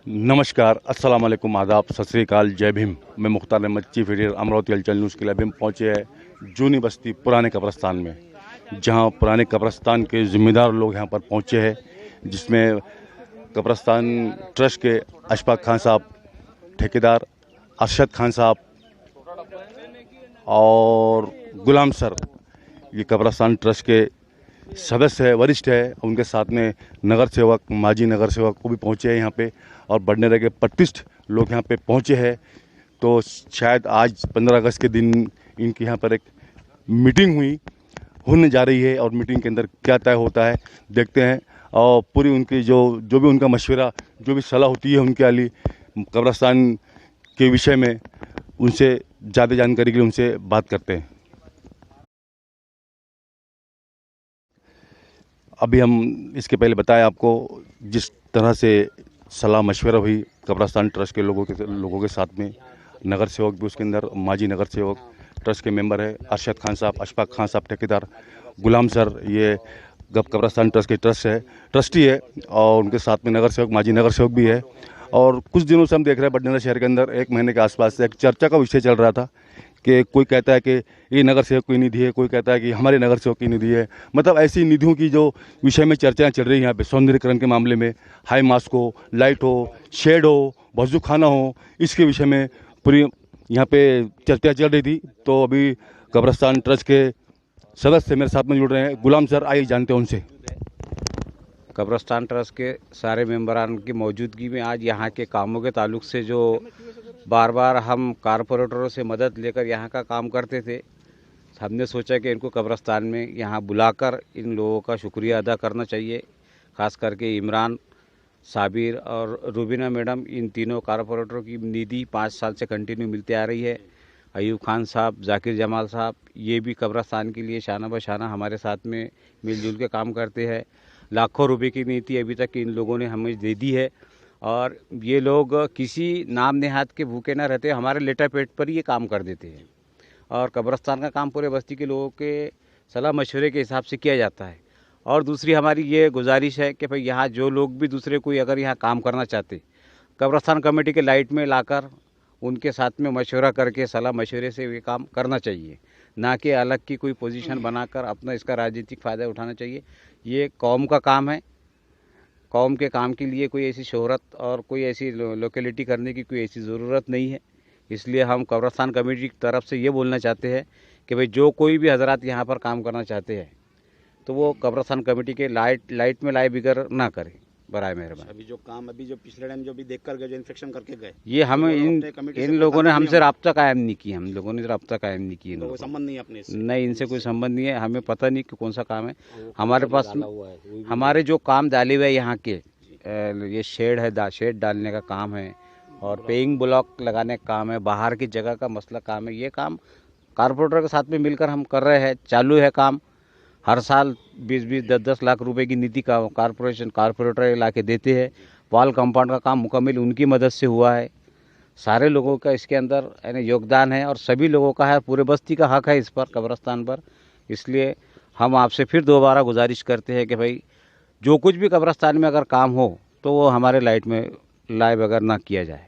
नमस्कार, अस्सलाम वालेकुम, आदाब, सत श्री अकाल, जय भीम। मैं मुख्तार अहमद, चीफ एडिटर, अमरावती हलचल न्यूज़ के लिए अभी हम पहुँचे हैं जूनी बस्ती पुराने कब्रस्तान में, जहां पुराने कब्रस्तान के ज़िम्मेदार लोग यहां पर पहुंचे हैं, जिसमें कब्रस्तान ट्रस्ट के अशफाक खान साहब, ठेकेदार अरशद खान साहब और गुलाम सर, ये कब्रस्तान ट्रस्ट के सदस्य है, वरिष्ठ है। उनके साथ में नगर सेवक, माजी नगर सेवक वो भी पहुँचे हैं यहाँ पे, और बडनेरा के प्रतिष्ठित लोग यहाँ पे पहुँचे हैं। तो शायद आज 15 अगस्त के दिन इनकी यहाँ पर एक मीटिंग होने जा रही है, और मीटिंग के अंदर क्या तय होता है देखते हैं। और पूरी उनकी जो भी उनका मशवरा, जो भी सलाह होती है उनके अली कब्रस्तान के विषय में, उनसे ज़्यादा जानकारी के लिए उनसे बात करते हैं। अभी हम इसके पहले बताएं आपको, जिस तरह से सलाह मशवरा हुई कब्रस्तान ट्रस्ट के लोगों के साथ में, नगर सेवक भी उसके अंदर, माजी नगर सेवक, ट्रस्ट के मेंबर है अरशद खान साहब, अशफाक खान साहब, ठेकेदार गुलाम सर, ये कब्रस्तान ट्रस्ट के ट्रस्टी है, और उनके साथ में नगर सेवक, माजी नगर सेवक भी है। और कुछ दिनों से हम देख रहे हैं बडनेरा शहर के अंदर 1 महीने के आसपास से एक चर्चा का विषय चल रहा था कि कोई कहता है कि ये नगर सेवक की निधि है, कोई कहता है कि हमारे नगर सेवक की निधि है। मतलब ऐसी निधियों की जो विषय में चर्चाएं चल रही हैं यहाँ पे, सौंदर्यीकरण के मामले में, हाई मास्क हो, लाइट हो, शेड हो, वजू खाना हो, इसके विषय में पूरी यहाँ पे चर्चा चल रही थी। तो अभी कब्रस्तान ट्रस्ट के सदस्य मेरे साथ में जुड़ रहे हैं। गुलाम सर, आइए जानते हैं उनसे। कब्रस्तान ट्रस्ट के सारे मेंबरान की मौजूदगी में आज यहाँ के कामों के ताल्लुक से जो बार बार हम कारपोरेटरों से मदद लेकर यहाँ का काम करते थे, हमने सोचा कि इनको कब्रस्तान में यहाँ बुलाकर इन लोगों का शुक्रिया अदा करना चाहिए। ख़ास करके इमरान, साबिर और रूबीना मैडम, इन तीनों कारपोरेटरों की निधि 5 साल से कंटिन्यू मिलती आ रही है। अयूब खान साहब, जाकिर जमाल साहब, ये भी कब्रस्तान के लिए शाना बशाना हमारे साथ में मिलजुल के काम करते हैं। लाखों रुपए की नीति अभी तक इन लोगों ने हमें दे दी है, और ये लोग किसी नाम नेहात के भूखे ना रहते, हमारे लेटर पेट पर ये काम कर देते हैं। और कब्रस्तान का काम पूरे बस्ती के लोगों के सलाह मशवरे के हिसाब से किया जाता है। और दूसरी हमारी ये गुजारिश है कि भाई यहाँ जो लोग भी दूसरे कोई अगर यहाँ काम करना चाहते, कब्रस्तान कमेटी के लाइट में लाकर उनके साथ में मशवरा करके सलाह मशवरे से ये काम करना चाहिए, ना कि अलग की कोई पोजीशन बनाकर अपना इसका राजनीतिक फ़ायदा उठाना चाहिए। ये कौम का काम है, कौम के काम के लिए कोई ऐसी शोहरत और कोई ऐसी लोकेलिटी करने की कोई ऐसी ज़रूरत नहीं है। इसलिए हम कब्रस्तान कमेटी की तरफ से ये बोलना चाहते हैं कि भाई जो कोई भी हजरात यहाँ पर काम करना चाहते हैं तो वो कब्रस्तान कमेटी के लाइट में लाए बिगर ना करें, बराए मेहरबानी। अभी जो पिछले टाइम जो भी देख कर गए, जो इन्फेक्शन करके गए, ये हमें इन लोगों ने हमसे रब्ता कायम नहीं किया, हम लोगों ने रब्ता कायम नहीं किया। कोई संबंध नहीं है अपने से? नहीं, इनसे कोई संबंध नहीं है, हमें पता नहीं कि कौन सा काम है हमारे पास। हमारे जो काम डाले हुए यहाँ के, ये शेड है, शेड डालने का काम है, और पेइंग ब्लॉक लगाने का काम है, बाहर की जगह का मसला काम है। ये काम कारपोरेटर के साथ में मिलकर हम कर रहे हैं, चालू है काम। हर साल 20-20, 10-10 लाख रुपए की नीति का कारपोरेटर ला के देते हैं। वॉल कंपाउंड का काम मुकम्मल उनकी मदद से हुआ है। सारे लोगों का इसके अंदर यानी योगदान है, और सभी लोगों का है, पूरे बस्ती का हक है इस पर, कब्रस्तान पर। इसलिए हम आपसे फिर दोबारा गुजारिश करते हैं कि भाई जो कुछ भी कब्रस्तान में अगर काम हो तो वो हमारे लाइट में लाए बगैर ना किया जाए।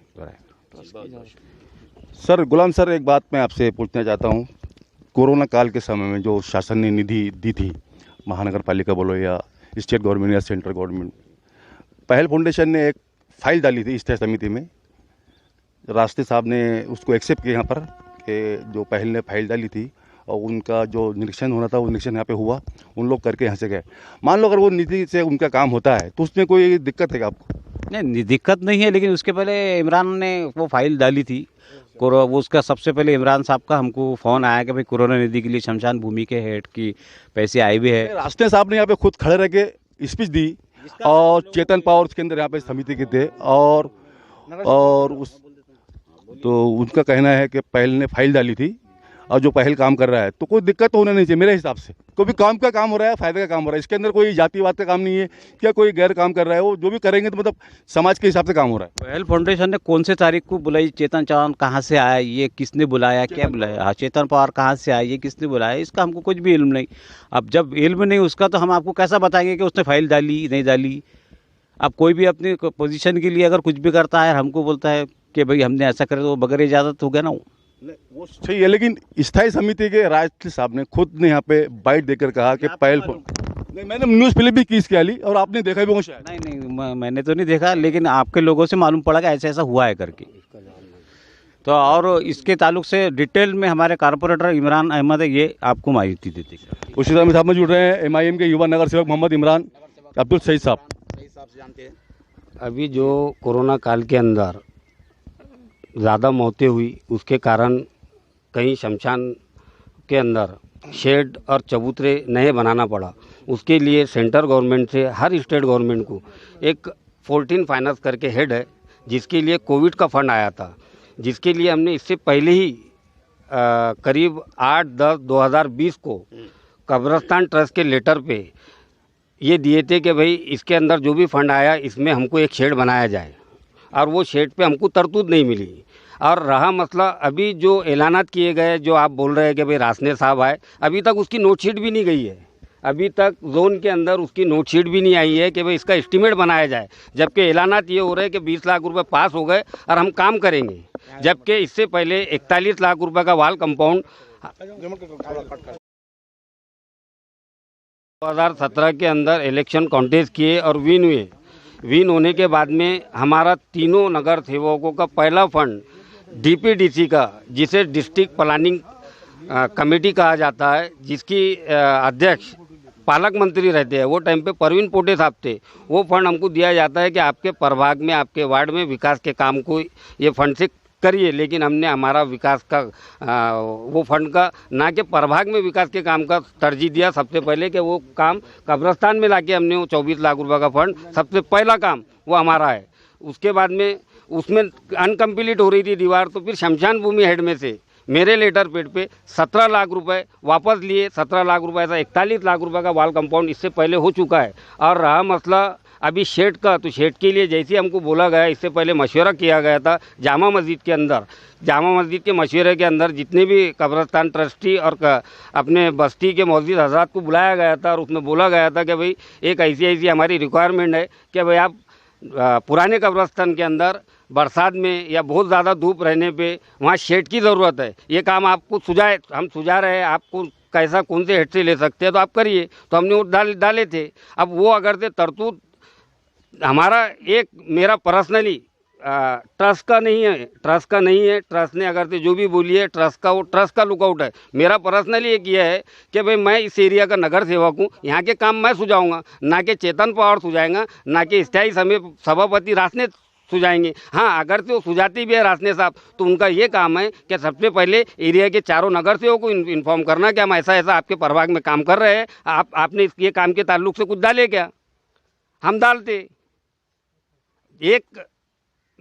सर, गुलाम सर, एक बात मैं आपसे पूछना चाहता हूँ। कोरोना काल के समय में जो शासन ने निधि दी थी, महानगर पालिका बोलो या स्टेट गवर्नमेंट या सेंट्रल गवर्नमेंट, पहल फाउंडेशन ने एक फाइल डाली थी स्थायी समिति में। रास्ते साहब ने उसको एक्सेप्ट किया यहाँ पर, कि जो पहल ने फाइल डाली थी, और उनका जो निरीक्षण होना था वो निरीक्षण यहाँ पे हुआ, उन लोग करके यहाँ से गए। मान लो अगर वो निधि से उनका काम होता है तो उसमें कोई दिक्कत है क्या आपको? नहीं, दिक्कत नहीं है, लेकिन उसके पहले इमरान ने वो फाइल डाली थी। वो उसका सबसे पहले इमरान साहब का हमको फ़ोन आया कि भाई कोरोना निधि के लिए शमशान भूमि के हेड की पैसे आए हुए हैं। रास्ते साहब ने यहाँ पे खुद खड़े रह के स्पीच दी, और चेतन पावर के अंदर यहाँ पे समिति के थे, और उस तो उनका कहना है कि पहल ने फाइल डाली थी, और जो पहल काम कर रहा है तो कोई दिक्कत तो होना नहीं चाहिए मेरे हिसाब से। कोई भी काम का काम हो रहा है, फायदे का काम हो रहा है, इसके अंदर कोई जातिवाद का काम नहीं है, क्या कोई गैर काम कर रहा है। वो जो भी करेंगे तो मतलब समाज के हिसाब से काम हो रहा है। पहल फाउंडेशन ने कौन से तारीख को बुलाई, चेतन चौहान कहाँ से आया, ये किसने बुलाया, क्या बुलाया, हाँ, चेतन पवार कहाँ से आया, ये किसने बुलाया, इसका हमको कुछ भी इल्म नहीं। अब जब इल्म नहीं उसका, तो हम आपको कैसा बताएंगे कि उसने फाइल डाली नहीं डाली। अब कोई भी अपनी पोजीशन के लिए अगर कुछ भी करता है, हमको बोलता है कि भाई हमने ऐसा करे, तो बगैर इजाज़त हो गया ना वो। वो सही है, लेकिन स्थायी समिति के राष्ट्रीय साहब ने खुद ने यहाँ पे बाइट देकर कहा कि पहल नहीं, मैंने न्यूज़ फिल्म भी की इसके वाली, और आपने देखा भी हो शायद। नहीं नहीं, मैंने तो नहीं देखा, लेकिन आपके लोगों से मालूम पड़ा कि ऐसा ऐसा हुआ है करके। तो और इसके ताल्लुक से डिटेल में हमारे कारपोरेटर इमरान अहमद है, ये आपको माहिती देते हैं। उसी तरह साहब में जुड़ रहे हैं MIM के युवा नगर सेवक मोहम्मद इमरान अब्दुल सईद साहब। सही हिसाब से जानते हैं। अभी जो कोरोना काल के अंदर ज़्यादा मौतें हुई, उसके कारण कहीं शमशान के अंदर शेड और चबूतरे नए बनाना पड़ा। उसके लिए सेंट्रल गवर्नमेंट से हर स्टेट गवर्नमेंट को एक 14 फाइनेंस करके हेड है, जिसके लिए कोविड का फंड आया था, जिसके लिए हमने इससे पहले ही करीब 8/10/2020 को कब्रस्तान ट्रस्ट के लेटर पे ये दिए थे कि भाई इसके अंदर जो भी फंड आया इसमें हमको एक शेड बनाया जाए, और वो शेड पे हमको तरतूद नहीं मिली। और रहा मसला अभी जो ऐलानात किए गए, जो आप बोल रहे हैं कि भाई रासने साहब आए, अभी तक उसकी नोटशीट भी नहीं गई है। अभी तक जोन के अंदर उसकी नोटशीट भी नहीं आई है कि भाई इसका एस्टीमेट बनाया जाए, जबकि ऐलानात ये हो रहे हैं कि 20 लाख रुपए पास हो गए और हम काम करेंगे, जबकि इससे पहले 41 लाख रुपए का वाल कंपाउंड 2017 के अंदर इलेक्शन कॉन्टेस्ट किए और विन हुए। विन होने के बाद में हमारा तीनों नगर सेवकों का पहला फंड DPDC का, जिसे डिस्ट्रिक्ट प्लानिंग कमेटी कहा जाता है, जिसकी अध्यक्ष पालक मंत्री रहते हैं, वो टाइम पे परवीन पोटे साहब थे, वो फंड हमको दिया जाता है कि आपके प्रभाग में, आपके वार्ड में विकास के काम को ये फंड से करिए। लेकिन हमने हमारा विकास का वो फंड का, ना कि प्रभाग में विकास के काम का तरजीह दिया सबसे पहले, कि वो काम कब्रस्तान में लाके हमने वो 24 लाख रुपए का फंड, सबसे पहला काम वो हमारा है। उसके बाद में उसमें अनकम्प्लीट हो रही थी दीवार, तो फिर शमशान भूमि हेड में से मेरे लेटर पेड पे 17 लाख रुपए वापस लिए। 17 लाख रुपए ऐसा 41 लाख रुपए का वाल कंपाउंड इससे पहले हो चुका है। और रहा मसला अभी शेड का, तो शेड के लिए जैसे हमको बोला गया, इससे पहले मशवरा किया गया था जामा मस्जिद के अंदर। जामा मस्जिद के मशवरे के अंदर जितने भी कब्रस्तान ट्रस्टी और अपने बस्ती के मौजूद हजरात को बुलाया गया था, और उसमें बोला गया था कि भाई एक ऐसी हमारी रिक्वायरमेंट है कि भाई आप पुराने कब्रस्तान के अंदर बरसात में या बहुत ज़्यादा धूप रहने पे वहाँ शेड की ज़रूरत है, ये काम आपको सुझाए, हम सुझा रहे हैं, आपको कैसा कौन से हेड से ले सकते हैं तो आप करिए। तो हमने वो डाले थे। अब वो अगर से तरतूद हमारा एक मेरा पर्सनली ट्रस्ट का नहीं है, ट्रस्ट ने अगर से जो भी बोली है ट्रस्ट का, वो ट्रस्ट का लुकआउट है। मेरा पर्सनली एक ये है कि भाई मैं इस एरिया का नगर सेवक हूँ, यहाँ के काम मैं सुझाऊंगा, ना कि चेतन पवार सुझाएंगा, ना कि स्थायी सभापति रासने सुझाएंगे। हाँ, अगर से वो सुझाती भी है रासने साहब, तो उनका ये काम है कि सबसे पहले एरिया के चारों नगर सेवकों को इन्फॉर्म करना कि हम ऐसा आपके प्रभाग में काम कर रहे हैं, आपने ये काम के ताल्लुक से कुछ डाले क्या, हम डालते। एक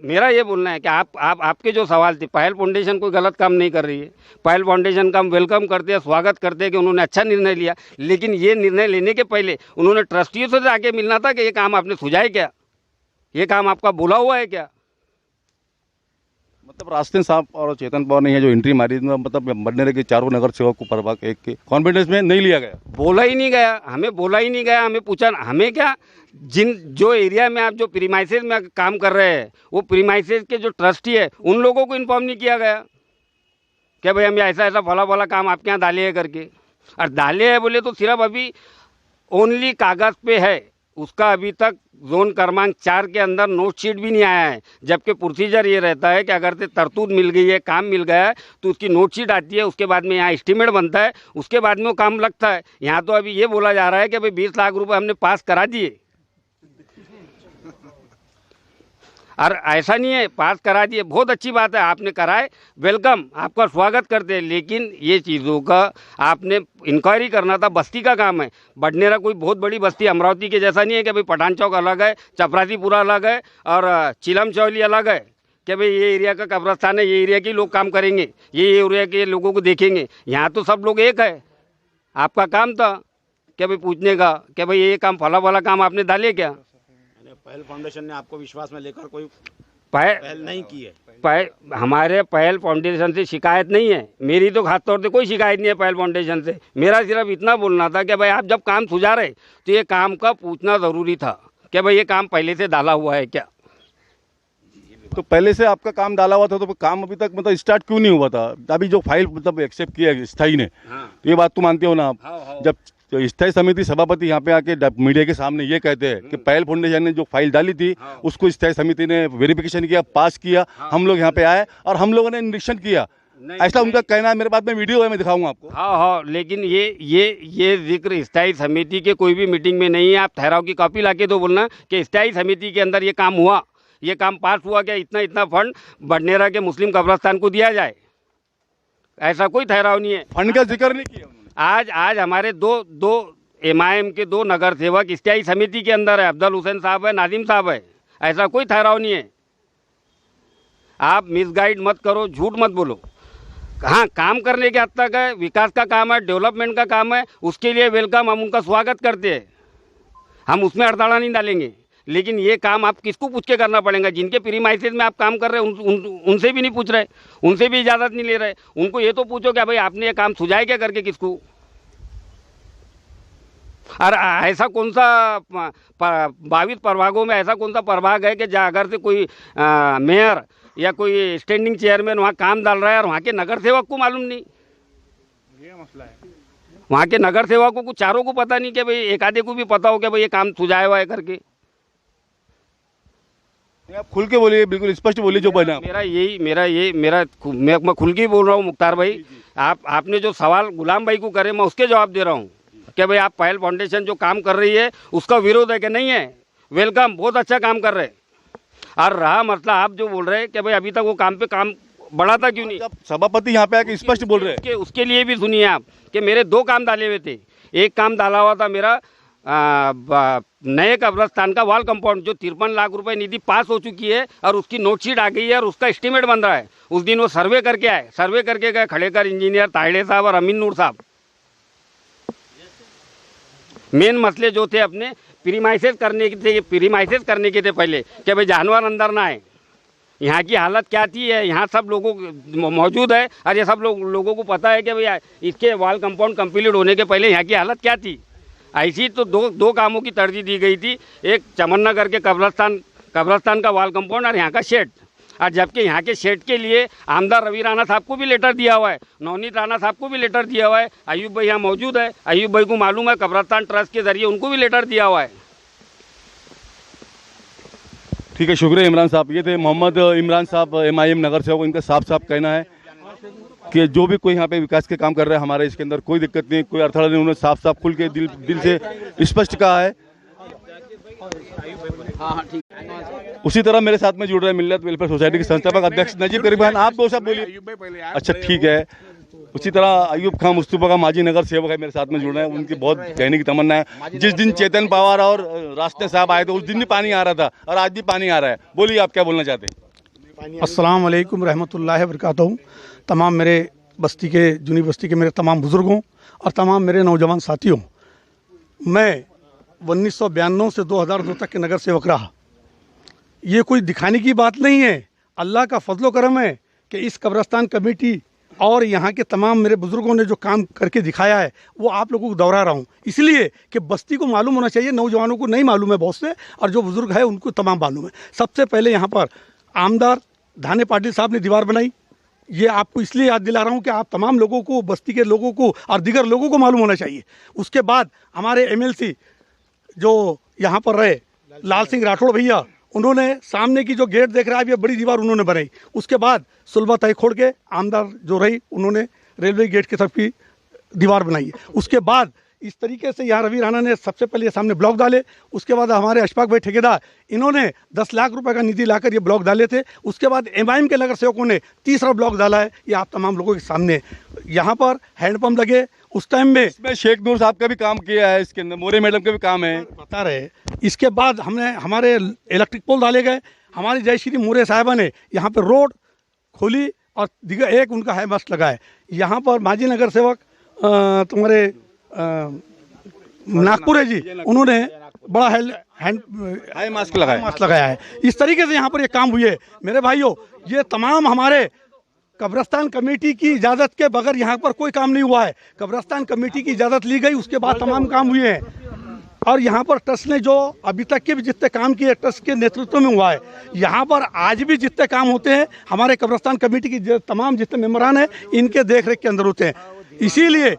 मेरा ये बोलना है कि आपके जो सवाल थे, पहल फाउंडेशन कोई गलत काम नहीं कर रही है। पहल फाउंडेशन का हम वेलकम करते हैं, स्वागत करते हैं कि उन्होंने अच्छा निर्णय लिया, लेकिन ये निर्णय लेने के पहले उन्होंने ट्रस्टियों से जाके मिलना था कि ये काम आपने सुझाए क्या, ये काम आपका बोला हुआ है क्या। मतलब रास्ते साहब और चेतन पवार ने जो एंट्री मारी, मतलब बनने लगे चारों नगर सेवक को प्रभाग एक के कॉन्फिडेंस में नहीं लिया गया, बोला ही नहीं गया, हमें बोला ही नहीं गया। हमें पूछा, हमें क्या, जो एरिया में आप जो प्रीमाइसेस में काम कर रहे हैं, वो प्रीमाइसेस के जो ट्रस्टी है उन लोगों को इन्फॉर्म नहीं किया गया कि भाई हम ऐसा फला काम आपके यहाँ डाले है करके। और डाले है बोले तो सिर्फ अभी ओनली कागज़ पे है, उसका अभी तक जोन क्रमांक 4 के अंदर नोट शीट भी नहीं आया है। जबकि प्रोसीजर ये रहता है कि अगर से तरतूद मिल गई है, काम मिल गया है, तो उसकी नोट शीट आती है, उसके बाद में यहाँ एस्टीमेट बनता है, उसके बाद में वो काम लगता है। यहाँ तो अभी ये बोला जा रहा है कि भाई 20 लाख रुपए हमने पास करा दिए, और ऐसा नहीं है पास करा दिए, बहुत अच्छी बात है, आपने कराए, वेलकम, आपका स्वागत करते हैं। लेकिन ये चीज़ों का आपने इंक्वायरी करना था, बस्ती का काम है। बडनेरा कोई बहुत बड़ी बस्ती अमरावती के जैसा नहीं है कि भाई पठान चौक अलग है, चपरासीपुरा अलग है और चिलम चौली अलग है कि भाई ये एरिया का कब्रस्तान है, ये एरिया के लोग काम करेंगे, ये एरिया के लोगों को देखेंगे। यहाँ तो सब लोग एक है। आपका काम था कि भाई पूछने का कि भाई ये काम फला काम आपने डाले क्या। पहल फाउंडेशन ने आपको विश्वास में लेकर कोई पहल पहल नहीं की है। हमारे पहल फाउंडेशन से शिकायत नहीं है, मेरी तो खास तौर से कोई शिकायत नहीं है पहल फाउंडेशन से। मेरा सिर्फ इतना बोलना था कि भाई आप जब काम सुझा रहे तो ये काम का पूछना ज़रूरी था कि भाई ये काम पहले से डाला हुआ है क्या। तो पहले से आपका काम डाला हुआ था, तो काम अभी तक मतलब स्टार्ट क्यों नहीं हुआ था? अभी जो फाइल मतलब एक्सेप्ट किया स्थायी ने, तो ये बात तो मानते हो ना आप? जब स्थायी समिति सभापति यहाँ पे आके मीडिया के सामने ये कहते हैं कि पहल फाउंडेशन ने जो फाइल डाली थी उसको स्थायी समिति ने वेरिफिकेशन किया, पास किया, हम लोग यहाँ पे आए और हम लोगों ने निरीक्षण किया, ऐसा उनका कहना है। मेरे पास में वीडियो है, मैं दिखाऊंगा आपको। हाँ, लेकिन ये जिक्र स्थायी समिति के कोई भी मीटिंग में नहीं है। आप ठहराव की कॉपी लाके दो, बोलना कि स्थायी समिति के अंदर ये काम हुआ, ये काम पास हुआ क्या, इतना फंड बडनेरा के मुस्लिम कब्रिस्तान को दिया जाए, ऐसा कोई ठहराव नहीं है। फंड का जिक्र नहीं किया उन्होंने। आज हमारे दो MIM के 2 नगर सेवक स्थायी समिति के अंदर है, अफजल हुसैन साहब है, नाजिम साहब है, ऐसा कोई ठहराव नहीं है। आप मिसगाइड मत करो, झूठ मत बोलो। हाँ, काम करने के हद तक है, विकास का काम है, डेवलपमेंट का काम है, उसके लिए वेलकम, हम उनका स्वागत करते हैं, हम उसमें अड़ताड़ा नहीं डालेंगे। लेकिन ये काम आप किसको पूछ के करना पड़ेगा? जिनके प्रीमाइसेस में आप काम कर रहे हैं उनसे भी नहीं पूछ रहे, उनसे भी इजाज़त नहीं ले रहे। उनको ये तो पूछो क्या भाई आपने ये काम सुझाया क्या करके किसको? और ऐसा कौन सा 22 प्रभागों में ऐसा कौन सा प्रभाग है कि जहाँ अगर से कोई मेयर या कोई स्टैंडिंग चेयरमैन वहाँ काम डाल रहा है और वहाँ के नगर सेवक को मालूम नहीं? ये मसला है। वहाँ के नगर सेवकों को चारों को पता नहीं कि भाई एक आधे को भी पता हो कि भाई ये काम सुझाया हुआ है करके। आप खुल के बोलिए, बिल्कुल स्पष्ट बोलिए जो बना। मैं खुल के बोल रहा हूँ मुख्तार भाई। आपने जो सवाल गुलाम भाई को करे, मैं उसके जवाब दे रहा हूँ कि भाई आप पहल फाउंडेशन जो काम कर रही है उसका विरोध है कि नहीं है? वेलकम, बहुत अच्छा काम कर रहे हैं। और रहा मसला आप जो बोल रहे हैं कि भाई अभी तक वो काम पे काम बढ़ाता क्यों नहीं? सभापति यहाँ पे आके स्पष्ट बोल रहे हैं। उसके लिए भी सुनिए आप कि मेरे 2 काम डाले हुए थे। एक काम डाला हुआ था मेरा नए कब्रिस्तान का वॉल कंपाउंड, जो 53 लाख रुपए निधि पास हो चुकी है और उसकी नोटशीट आ गई है और उसका एस्टीमेट बन रहा है। उस दिन वो सर्वे करके आए, सर्वे करके गए खड़ेकर इंजीनियर ताहिड़े साहब और अमीन नूर साहब। मेन मसले जो थे अपने प्रीमाइसेस करने के थे पहले कि भाई जानवर अंदर ना आए। यहाँ की हालत क्या थी है, यहाँ सब लोगों मौजूद है और ये सब लोगों को पता है कि भाई इसके वॉल कंपाउंड कंप्लीट होने के पहले यहाँ की हालत क्या थी। ऐसी तो दो कामों की तरजीह दी गई थी, एक चमन नगर के कब्रिस्तान का वॉल कंपाउंड और यहाँ का शेड। और जबकि यहाँ के शेड के लिए आमदार रवि राणा साहब को भी लेटर दिया हुआ है, नवनीत राणा साहब को भी लेटर दिया हुआ है, अयूब भाई यहाँ मौजूद है, अयूब भाई को मालूम है, कब्रिस्तान ट्रस्ट के जरिए उनको भी लेटर दिया हुआ है। ठीक है, शुक्रिया इमरान साहब। ये थे मोहम्मद इमरान साहब, MIM नगर सेवक। इनका साफ साफ कहना है कि जो भी कोई यहाँ पे विकास के काम कर रहा है हमारे, इसके अंदर कोई दिक्कत नहीं, कोई अड़थड़ा नहीं। उन्होंने साफ साफ खुल के दिल से स्पष्ट कहा है। उसी तरह मेरे साथ में जुड़ रहे हैं मिल्लत वेलफेयर सोसाइटी के संस्थापक अध्यक्ष नजीब करीम खान। आप 2 शब्द बोलिए। अच्छा, ठीक है। उसी तरह अयूब खान मुस्तफा का माजी नगर सेवक है, मेरे साथ में जुड़ रहे हैं। उनकी बहुत कहने की तमन्ना है। जिस दिन चेतन पवार और रास्ते साहब आए थे उस दिन भी पानी आ रहा था और आज भी पानी आ रहा है। बोलिए, आप क्या बोलना चाहते हैं? अस्सलाम वालेकुम रहमतुल्लाहि व बरकातहू। तमाम मेरे जूनी बस्ती के मेरे तमाम बुज़ुर्गों और तमाम मेरे नौजवान साथियों, मैं 1992 से 2002 तक के नगर सेवक रहा। ये कोई दिखाने की बात नहीं है, अल्लाह का फजलो करम है कि इस कब्रिस्तान कमेटी और यहाँ के तमाम मेरे बुज़ुर्गों ने जो काम करके दिखाया है वो आप लोगों को दोहरा रहा हूँ, इसलिए कि बस्ती को मालूम होना चाहिए। नौजवानों को नहीं मालूम है बहुत से, और जो बुज़ुर्ग है उनको तमाम मालूम है। सबसे पहले यहाँ पर आमदार धाने पाटिल साहब ने दीवार बनाई। ये आपको इसलिए याद दिला रहा हूँ कि आप तमाम लोगों को, बस्ती के लोगों को और दीगर लोगों को मालूम होना चाहिए। उसके बाद हमारे MLC जो यहाँ पर रहे लाल सिंह राठौड़ भैया, उन्होंने सामने की जो गेट देख रहा है ये बड़ी दीवार उन्होंने बनाई। उसके बाद सुलभा तय खोड़ के आमदार जो रही, उन्होंने रेलवे गेट की तरफ की दीवार बनाई। उसके बाद इस तरीके से यहाँ रवि राणा ने सबसे पहले सामने ब्लॉक डाले। उसके बाद हमारे अशफाक भाई ठेकेदार, इन्होंने 10 लाख रुपए का निधि लाकर ये ब्लॉक डाले थे। उसके बाद MIM के नगर सेवकों ने तीसरा ब्लॉक डाला है, ये आप तमाम लोगों के सामने। यहाँ पर हैंडपम्प लगे उस टाइम में, इसमें शेख नूर साहब का भी काम किया है, इसके अंदर मोरे मैडम का भी काम है, बता रहे। इसके बाद हमारे इलेक्ट्रिक पोल डाले गए। हमारी जय श्री मोरे साहिबा ने यहाँ पर रोड खोली और दिगर एक उनका है मस्त लगा है। यहाँ पर माजी नगर सेवक तुम्हारे नागपुर है जी, उन्होंने बड़ा हैंड मास्क लगाया है। इस तरीके से यहाँ पर ये काम हुए है। मेरे भाइयों, ये तमाम हमारे कब्रिस्तान कमेटी की इजाज़त के बगैर यहाँ पर कोई काम नहीं हुआ है। कब्रिस्तान कमेटी की इजाज़त ली गई, उसके बाद तमाम काम हुए हैं। और यहाँ पर ट्रस्ट ने जो अभी तक के भी जितने काम किए ट्रस्ट के नेतृत्व में हुआ है, यहाँ पर आज भी जितने काम होते हैं हमारे कब्रिस्तान कमेटी की तमाम जितने मेंबरान हैं इनके देख रेख के अंदर होते हैं। इसीलिए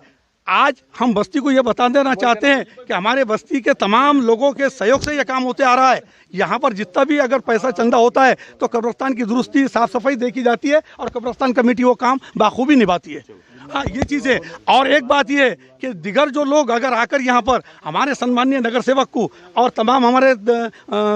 आज हम बस्ती को ये बता देना चाहते हैं कि हमारे बस्ती के तमाम लोगों के सहयोग से ये काम होते आ रहा है। यहाँ पर जितना भी अगर पैसा चंदा होता है तो कब्रिस्तान की दुरुस्ती साफ सफाई देखी जाती है और कब्रिस्तान कमेटी वो काम बाखूबी निभाती है। हाँ, ये चीज़ है। और एक बात ये कि दिगर जो लोग अगर आकर यहाँ पर हमारे सम्मानीय नगर सेवक को और तमाम हमारे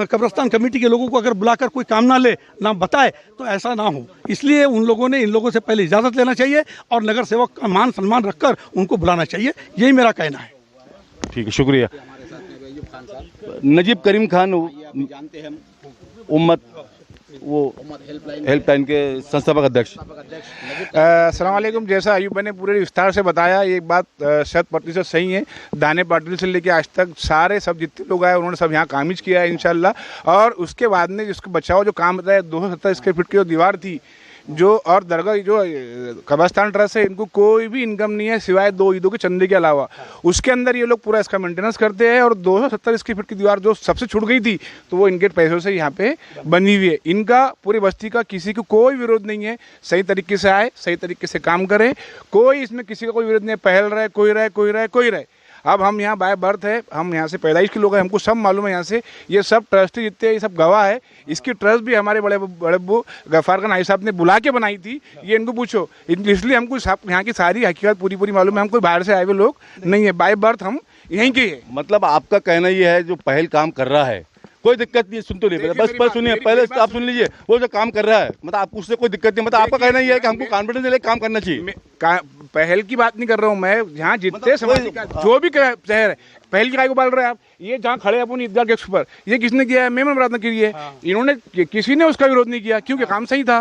कब्रिस्तान कमेटी के लोगों को अगर बुलाकर कोई काम ना ले ना बताए तो ऐसा ना हो, इसलिए उन लोगों ने इन लोगों से पहले इजाज़त लेना चाहिए और नगर सेवक का मान सम्मान रखकर उनको बुलाना चाहिए। यही मेरा कहना है। ठीक है, शुक्रिया। नजीब करीम खान जानते हैं उम्मत वो हेल्पलाइन के संस्थापक अध्यक्ष। अस्सलाम वालेकुम। जैसा अयूब भाई ने पूरे विस्तार से बताया, ये बात 100% सही है। दाने पाटिल से लेके आज तक सारे सब जितने लोग आए उन्होंने सब यहाँ कामिज किया है इंशाल्लाह। और उसके बाद में जिसको बचाव जो काम बताया 270 स्क्वायर फीट की जो दीवार थी जो और दरगाह जो कब्रिस्तान ट्रस्ट है इनको कोई भी इनकम नहीं है सिवाय 2 ईदों के चंदे के अलावा। उसके अंदर ये लोग पूरा इसका मेंटेनेंस करते हैं और 270 स्क्वायर फीट की दीवार जो सबसे छूट गई थी तो वो इनके पैसों से यहाँ पे बनी हुई है। इनका पूरी बस्ती का किसी को कोई विरोध नहीं है, सही तरीके से आए, सही तरीके से काम करे, कोई इसमें किसी का कोई विरोध नहीं है। पहल रहे कोई रहे। अब हम यहाँ बाय बर्थ है, हम यहाँ से पैदाइश के लोग हैं, हमको सब मालूम है। यहाँ से ये सब ट्रस्टी जितने ये सब गवाह है। इसकी ट्रस्ट भी हमारे बड़े गफ्फार खान आई साहब ने बुला के बनाई थी, ये इनको पूछो। इसलिए हमको यहाँ की सारी हकीकत पूरी मालूम है। हम कोई बाहर से आए हुए लोग नहीं है, बाय बर्थ हम यहीं के हैं। मतलब आपका कहना ये है जो पहल काम कर रहा है कोई दिक्कत नहीं, सुन तो नहीं, बस सुनिए, पहले आप सुन लीजिए। वो जो काम कर रहा है मतलब आपको उससे कोई दिक्कत नहीं, मतलब आपका कहना ये है कि हमको कॉन्फिडेंस लेके काम करना चाहिए। पहल की बात नहीं कर रहा हूँ मैं, यहाँ जितने समाज जो भी शहर है, पहल की काय को बाल रहे हैं आप। ये जहाँ खड़े अपन ईदगाह के पर, ये किसने किया है? मेमन बरात ने की है। इन्होंने किसी ने उसका विरोध नहीं किया क्योंकि काम सही था।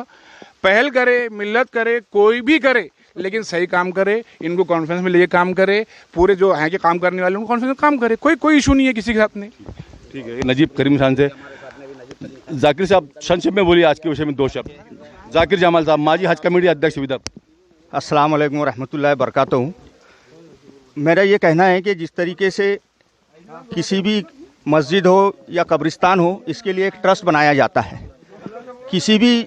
पहल करे, मिल्लत करे, कोई भी करे, लेकिन सही काम करे, इनको कॉन्फ्रेंस में लेके काम करे, पूरे जो यहाँ के काम करने वाले उनको कॉन्फ्रेंस में काम करे, कोई इशू नहीं है किसी के साथ में। ठीक है, नजीब करीम खान से जाकिर साहब संक्षेप में बोलिए आज के विषय में 2 शब्द। जाकिर जमाल साहब, माजी हज कमेटी अध्यक्ष विदर्भ। अस्सलाम वालेकुम रहमतुल्लाहि बरकातहू। मेरा ये कहना है कि जिस तरीके से किसी भी मस्जिद हो या कब्रिस्तान हो, इसके लिए एक ट्रस्ट बनाया जाता है। किसी भी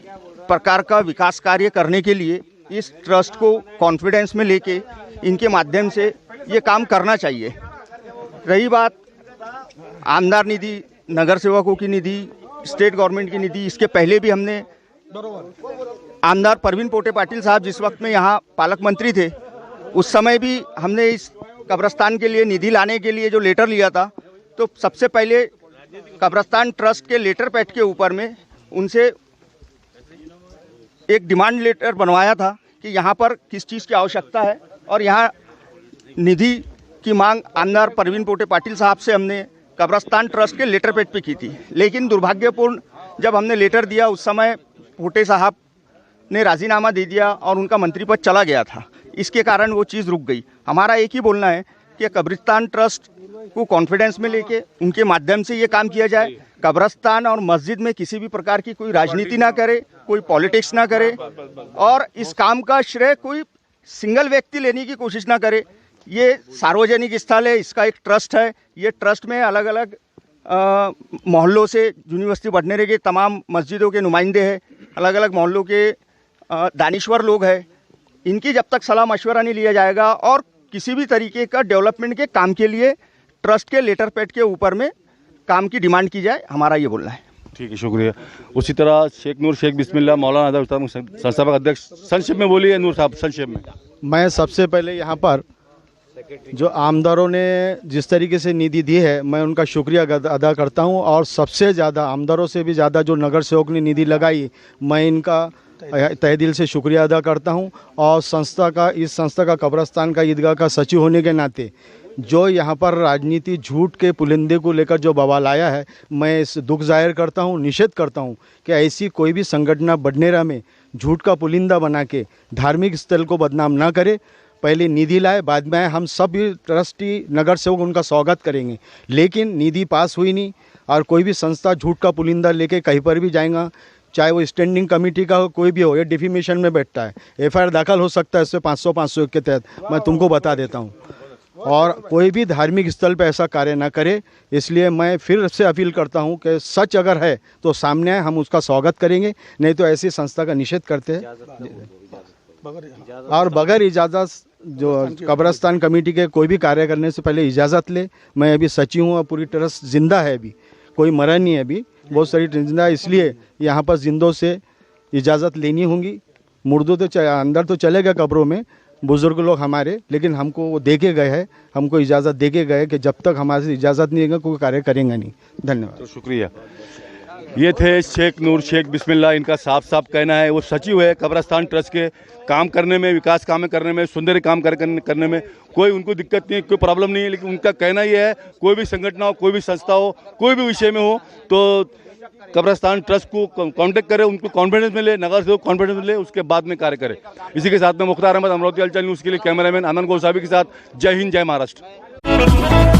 प्रकार का विकास कार्य करने के लिए इस ट्रस्ट को कॉन्फिडेंस में लेके इनके माध्यम से ये काम करना चाहिए। रही बात आमदार निधि, नगर सेवकों की निधि, स्टेट गवर्नमेंट की निधि, इसके पहले भी हमने आमदार परवीन पोटे पाटिल साहब जिस वक्त में यहाँ पालक मंत्री थे उस समय भी हमने इस कब्रिस्तान के लिए निधि लाने के लिए जो लेटर लिया था, तो सबसे पहले कब्रिस्तान ट्रस्ट के लेटर पैड के ऊपर में उनसे एक डिमांड लेटर बनवाया था कि यहाँ पर किस चीज़ की आवश्यकता है, और यहाँ निधि की मांग आमदार परवीन पोटे पाटिल साहब से हमने कब्रिस्तान ट्रस्ट के लेटर पैड पे की थी। लेकिन दुर्भाग्यपूर्ण जब हमने लेटर दिया उस समय पोटे साहब ने राजीनामा दे दिया और उनका मंत्री पद चला गया था। इसके कारण वो चीज़ रुक गई। हमारा एक ही बोलना है कि कब्रिस्तान ट्रस्ट को कॉन्फिडेंस में लेके उनके माध्यम से ये काम किया जाए। कब्रिस्तान और मस्जिद में किसी भी प्रकार की कोई राजनीति ना करे, कोई पॉलिटिक्स ना करे, और इस काम का श्रेय कोई सिंगल व्यक्ति लेने की कोशिश ना करे। ये सार्वजनिक स्थल है, इसका एक ट्रस्ट है। ये ट्रस्ट में अलग अलग मोहल्लों से यूनिवर्सिटी बढ़ने के तमाम मस्जिदों के नुमाइंदे हैं, अलग अलग मोहल्लों के दानिश्वर लोग हैं। इनकी जब तक सलाह मशवरा नहीं लिया जाएगा और किसी भी तरीके का डेवलपमेंट के काम के लिए ट्रस्ट के लेटर पैड के ऊपर में काम की डिमांड की जाए, हमारा ये बोलना है। ठीक है, शुक्रिया। उसी तरह शेख नूर शेख बिस्मिल्लाह मौलाना आदम संस्थापक अध्यक्ष, संक्षेप में बोलिए नूर साहब, संक्षेप में। मैं सबसे पहले यहाँ पर जो आमदारों ने जिस तरीके से निधि दी है मैं उनका शुक्रिया अदा करता हूँ, और सबसे ज़्यादा आमदारों से भी ज़्यादा जो नगर सेवक ने निधि लगाई मैं इनका तहे दिल से शुक्रिया अदा करता हूँ। और इस संस्था का कब्रिस्तान का ईदगाह का सचिव होने के नाते जो यहाँ पर राजनीति झूठ के पुलिंदे को लेकर जो बवाल आया है, मैं इस दुख जाहिर करता हूँ, निषेध करता हूँ कि ऐसी कोई भी संगठन बडनेरा में झूठ का पुलिंदा बना के धार्मिक स्थल को बदनाम ना करे। पहले निधि लाए, बाद में हम सब ट्रस्टी नगर सेवक उनका स्वागत करेंगे। लेकिन निधि पास हुई नहीं और कोई भी संस्था झूठ का पुलिंदा लेके कहीं पर भी जाएगा, चाहे वो स्टैंडिंग कमेटी का हो, कोई भी हो, ये डिफेमेशन में बैठता है। एफआईआर दाखिल हो सकता है इससे 500 के तहत, मैं तुमको बता देता हूँ। और कोई भी धार्मिक स्थल पर ऐसा कार्य ना करे। इसलिए मैं फिर से अपील करता हूं कि सच अगर है तो सामने आए, हम उसका स्वागत करेंगे, नहीं तो ऐसी संस्था का निषेध करते हैं। और बगैर इजाज़त जो कब्रिस्तान कमेटी के कोई भी कार्य करने से पहले इजाज़त ले। मैं अभी सचिव हूँ और पूरी तरह जिंदा है, अभी कोई मरा नहीं है, अभी बहुत सारी जिंदा है, इसलिए यहाँ पर जिंदों से इजाज़त लेनी होगी। मुर्दों तो अंदर तो चले गए कब्रों में बुज़ुर्ग लोग हमारे, लेकिन हमको वो दे के गए हैं, हमको इजाज़त दे के गए कि जब तक हमारे से इजाज़त नहीं देगा कोई कार्य करेंगे नहीं। धन्यवाद। तो शुक्रिया। ये थे शेख नूर शेख बिस्मिल्लाह। इनका साफ साफ कहना है, वो सचिव है कब्रिस्तान ट्रस्ट के, काम करने में, विकास काम करने में, सुंदर काम करने में कोई उनको दिक्कत नहीं है, कोई प्रॉब्लम नहीं है। लेकिन उनका कहना ये है, कोई भी संगठन हो, कोई भी संस्था हो, कोई भी विषय में हो तो कब्रिस्तान ट्रस्ट को कांटेक्ट करें, उनको कॉन्फिडेंस मिले, नगर से कॉन्फिडेंस मिले, उसके बाद में कार्य करें। इसी के साथ में मुख्तार अहमद, अमरावती हलचल न्यूज़ के लिए कैमरामैन आनंद गोसावी के साथ, जय हिंद, जय महाराष्ट्र।